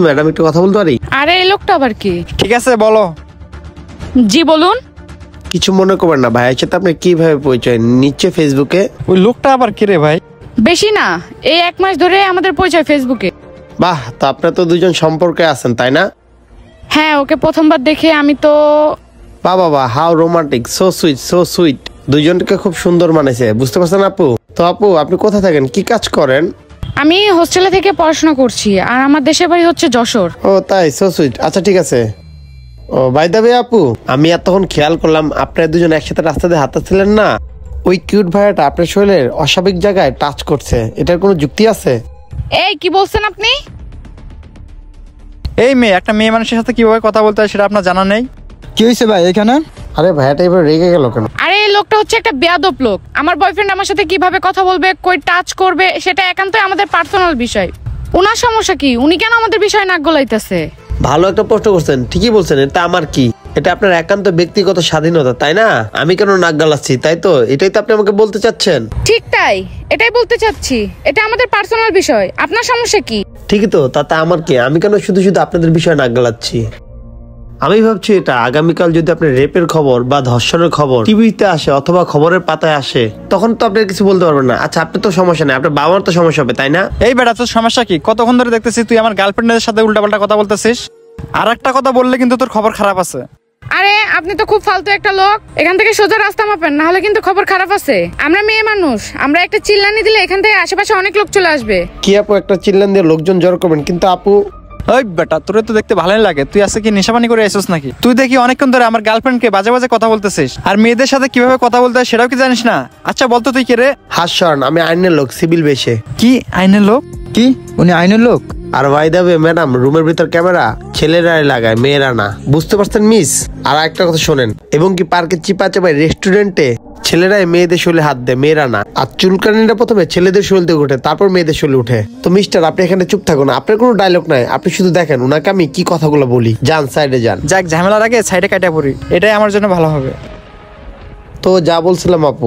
Madam একটু কথা বলতে পারি? আরে এই লোকটা আবার কি? ঠিক আছে বলো। জি বলুন। কিছু মনে করবেন না, ভাইয়ের সাথে আপনি কিভাবে পরিচয় নিচ্ছে ফেসবুকে? ওই লোকটা আবার কি রে ভাই? বেশি না, এই 1 মাস ধরে আমাদের পরিচয় ফেসবুকে। বাহ, তো আপনারা তো দুজন সম্পর্কে আছেন তাই না? হ্যাঁ, ওকে প্রথমবার দেখে আমি তো বাবা, how romantic, so sweet so sweet. দুজনকে খুব সুন্দর মানেছে, বুঝতে পারছেন আপু? তো আপু, আপনি কোথায় থাকেন, কি কাজ করেন? আমি হোস্টেলে থেকে পড়াশোনা করছি, আর আমার দেশের বাড়ি হচ্ছে যশোর। ও তাই, সো সুইট। আচ্ছা ঠিক আছে। ও বাই দ্য ওয়ে আপু, আমি এতক্ষণ খেয়াল করলাম আপনারা দুজন একসাথে রাস্তা দিয়ে হাঁটতেছিলেন না, ওই কিউট ভাইয়াটা আপনার শরীরের অস্বাভাবিক জায়গায় টাচ করছে, এটার কোনো যুক্তি আছে? এই কি বলছেন আপনি? এই মেয়ে, একটা মেয়ে মানুষের সাথে কিভাবে কথা বলতে হয় সেটা আপনার জানা নেই? কি হয়েছে ভাই এখানে? আরে ভাইয়াটা এবার রেগে গেল কেন? আরে এই লোকটা হচ্ছে একটা বেয়াদব লোক। আমার বয়ফ্রেন্ড আমার সাথে কিভাবে কথা বলবে, কই টাচ করবে, সেটা একান্তই আমাদের পার্সোনাল বিষয়। ওনার সমস্যা কি? উনি কেন আমাদের বিষয়ে নাক গলাইতেছে? ভালো একটা প্রশ্ন করছেন, ঠিকই বলছেন, এটা আমার কি? এটা আপনার একান্ত ব্যক্তিগত স্বাধীনতা, তাই না? আমি কেন নাক গালাচ্ছি, তাই তো? এটাই তো আপনি আমাকে বলতে চাচ্ছেন? ঠিক তাই, এটাই বলতে চাচ্ছি। এটা আমাদের পার্সোনাল বিষয়, আপনার সমস্যা কি? ঠিকই তো, তাতে আমার কি? আমি কেন শুধু শুধু আপনাদের বিষয়ে নাক গালাচ্ছি? আমি ভাবছি এটা আগামীকাল যদি আপনার রেপের খবর বা ধর্ষণের খবর টিভিতে আসে অথবা খবরের পাতায় আসে, তখন তো আপনি কিছু বলতে পারবেন না। আচ্ছা, আপনার তো সমস্যা নেই, আপনার বাবার তো সমস্যা হবে, তাই না? এই বেটা, তোর সমস্যা কি? কতক্ষণ ধরে দেখতেছিস তুই আমার গার্লফ্রেন্ডের সাথে উল্টাপাল্টা কথা বলতেছিস। আর একটা কথা বললে কিন্তু তোর খবর খারাপ আছে। আরে আপনি তো খুব ফালতু একটা লোক। এখান থেকে সোজা রাস্তা মাপেন, না হলে কিন্তু খবর খারাপ আছে। আমরা মেয়ে মানুষ, আমরা একটা চিল্লানি দিলে এখান থেকে আশেপাশে অনেক লোক চলে আসবে। কি আপু, একটা চিল্লান দিয়ে লোকজন জড়ো করবেন? কিন্তু আপু, ওই বেটা, তোরে তো দেখতে ভালোই লাগে। তুই আজকে কি নেশাপানি করে এসেছিস নাকি? তুই দেখি অনেকক্ষণ ধরে আমার গার্লফ্রেন্ডকে বাজে বাজে কথা বলতেছিস, আর মেয়েদের সাথে কিভাবে কথা বলতে হয় সেটাও কি জানিস না? আচ্ছা বলতো তুই কে রে? হাসন, আমি আইনের লোক, সিভিল বেশে। কি আইনের লোক? কি উনি আইনের লোক? আর ভাই দেবে ম্যাডাম, রুমের ভিতর ক্যামেরা ছেলেরাই লাগায়, মেয়েরা না, বুঝতে পারছেন মিস? আর একটা কথা শোনেন, এবং কি পার্কে চিপা চাপাই রেস্টুরেন্টে ছেলেরাই মেয়েদের শরীরে হাত দেয়, মেয়েরা না। আর চুলকানিটা প্রথমে ছেলেদের শরীর থেকে উঠে, তারপর মেয়েদের শরীরে উঠে। তো মিস্টার, আপনি এখানে চুপ থাকুন, আপনার কোনো ডায়লগ নাই, আপনি শুধু দেখেন উনাকে আমি কি কথাগুলো বলি। যান সাইডে যান। যাক, ঝামেলার আগে সাইডে কাটা পড়ি, এটাই আমার জন্য ভালো হবে। তো যা বলছিলাম আপু,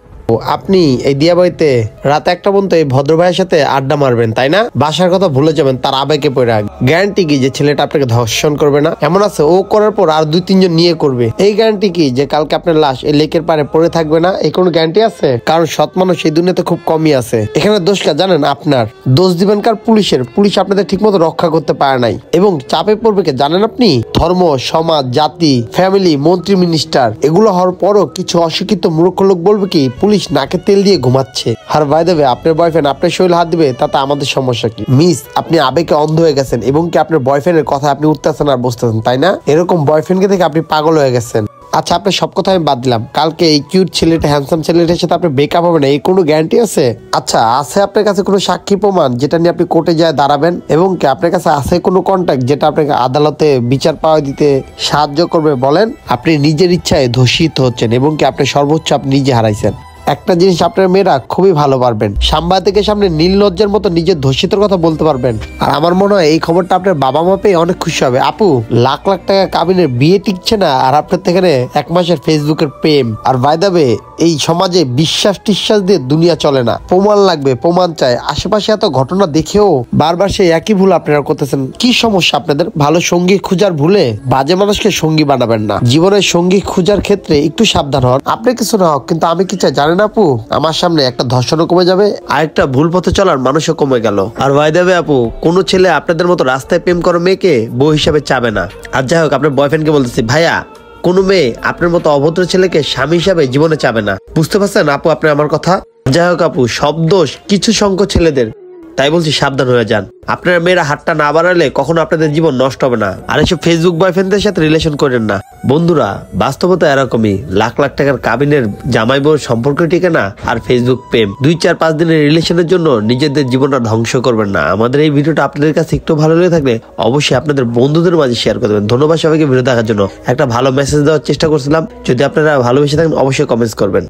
আপনি এই দিয়াবাড়িতে রাত 1টা পর্যন্ত এই ভদ্র ভাইয়ের সাথে আড্ডা মারবেন, তাই না? বাসার কথা ভুলে যাবেন, তার আবেগে পড়ে। গ্যারান্টি কি যে ছেলেটা আপনাকে ধর্ষণ করবে না? এমন আছে ও করার পর আর 2-3 জন নিয়ে করবে। এই গ্যারান্টি কি যে কালকে আপনার লাশ এই লেকের পারে পড়ে থাকবে না? এই কোনো গ্যারান্টি আছে? কারণ সৎ মানুষ এই দুনিয়াতে খুব কমই আছে। এখানে দোষ কার জানেন? আপনার। দোষ দিবেন কার? পুলিশের। পুলিশ আপনাদের ঠিক মতো রক্ষা করতে পারে নাই, এবং চাপে পড়বে কে জানেন আপনি? ধর্ম, সমাজ, জাতি, ফ্যামিলি, মন্ত্রী, মিনিস্টার, এগুলো হওয়ার পরও কিছু অশিক্ষিত মূর্খ লোক বলবে কি পুলিশ নাকে তেল দিয়ে ঘুমাচ্ছে। আর ভাই দেবে, আপনার বয়ফ্রেন্ড আপনার শরীর হাত দিবে, তাতে আমাদের সমস্যা কি? মিস, আপনি আবেগে অন্ধ হয়ে গেছেন, এবং কি আপনার বয়ফ্রেন্ডের কথা আপনি উঠতেছেন আর বসতেছেন, তাই না? এরকম বয়ফ্রেন্ডকে দেখে আপনি পাগল হয়ে গেছেন। আচ্ছা, আপনার সব কথা আমি বাদ দিলাম, কালকে এই কিউট ছেলেটা, হ্যান্ডসাম ছেলেটার সাথে আপনি ব্রেকআপ হবে না, এই কোনো গ্যারান্টি আছে? আচ্ছা, আছে আপনার কাছে কোনো সাক্ষী প্রমাণ যেটা নিয়ে আপনি কোর্টে যায় দাঁড়াবেন? এবং কি আপনার কাছে আছে কোনো কন্ট্যাক্ট যেটা আপনাকে আদালতে বিচার পাওয়া দিতে সাহায্য করবে? বলেন। আপনি নিজের ইচ্ছায় ধর্ষিত হচ্ছেন, এবং কি আপনার সর্বোচ্চ আপনি নিজে হারাইছেন। একটা জিনিস আপনার মেয়েরা খুবই ভালো পারবেন, সাম্বা থেকে সামনে নীল লজ্জার মতো নিজের ধর্ষিতর কথা বলতে পারবেন। আর আমার মনে হয় এই খবরটা আপনার বাবা মা পেয়ে অনেক খুশি হবে। আপু, লাখ লাখ টাকা কাবিনের বিয়ে টিকছে না, আর আপনার থেকে 1 মাসের ফেসবুকের প্রেম। আর বাইদাবে, এই সমাজে বিশ্বাস টিশ্বাস দিয়ে দুনিয়া চলে না, প্রমাণ লাগবে, প্রমাণ চায়। আশেপাশে এত ঘটনা দেখেও বারবার সেই একই ভুল আপনারা করতেছেন। কি সমস্যা আপনাদের? ভালো সঙ্গী খুঁজার ভুলে বাজে মানুষকে সঙ্গী বানাবেন না। জীবনের সঙ্গী খুঁজার ক্ষেত্রে একটু সাবধান হন। আপনি কিছু না হোক, কিন্তু আমি কি চাই জানেন আপু? আমার সামনে একটা ধর্ষণও কমে যাবে, আর একটা ভুল পথে চলার মানুষও কমে গেল। আর ভাই দেবে আপু, কোনো ছেলে আপনাদের মতো রাস্তায় প্রেম করে মেয়েকে বউ হিসাবে চাবে না। আর যাই হোক, আপনার বয়ফ্রেন্ডকে বলতেছি, ভাইয়া, কোনো মেয়ে আপনার মতো অভদ্র ছেলেকে স্বামী হিসাবে জীবনে চাবে না। বুঝতে পারছেন আপু আপনি আমার কথা? যাই হোক আপু, সব দোষ কিছু সংখ্যক ছেলেদের, তাই বলছি সাবধান হয়ে যান। আপনারা মেয়েরা হাতটা না বাড়ালে কখনো আপনাদের জীবন নষ্ট হবে না। আর এসব ফেসবুক বয়ফ্রেন্ডদের সাথে রিলেশন করেন না বন্ধুরা। বাস্তবতা এরকমই, লাখ লাখ টাকার কাবিনের জামাই বউর সম্পর্ক টিকে না, আর ফেসবুক প্রেম 2-4-5 দিনের রিলেশনের জন্য নিজেদের জীবনটা ধ্বংস করবেন না। আমাদের এই ভিডিওটা আপনাদের কাছে একটু ভালো লেগে থাকলে অবশ্যই আপনাদের বন্ধুদের মাঝে শেয়ার করে দেবেন। ধন্যবাদ সবাইকে ভিডিও দেখার জন্য। একটা ভালো মেসেজ দেওয়ার চেষ্টা করছিলাম, যদি আপনারা ভালোবেসে থাকেন অবশ্যই কমেন্টস করবেন।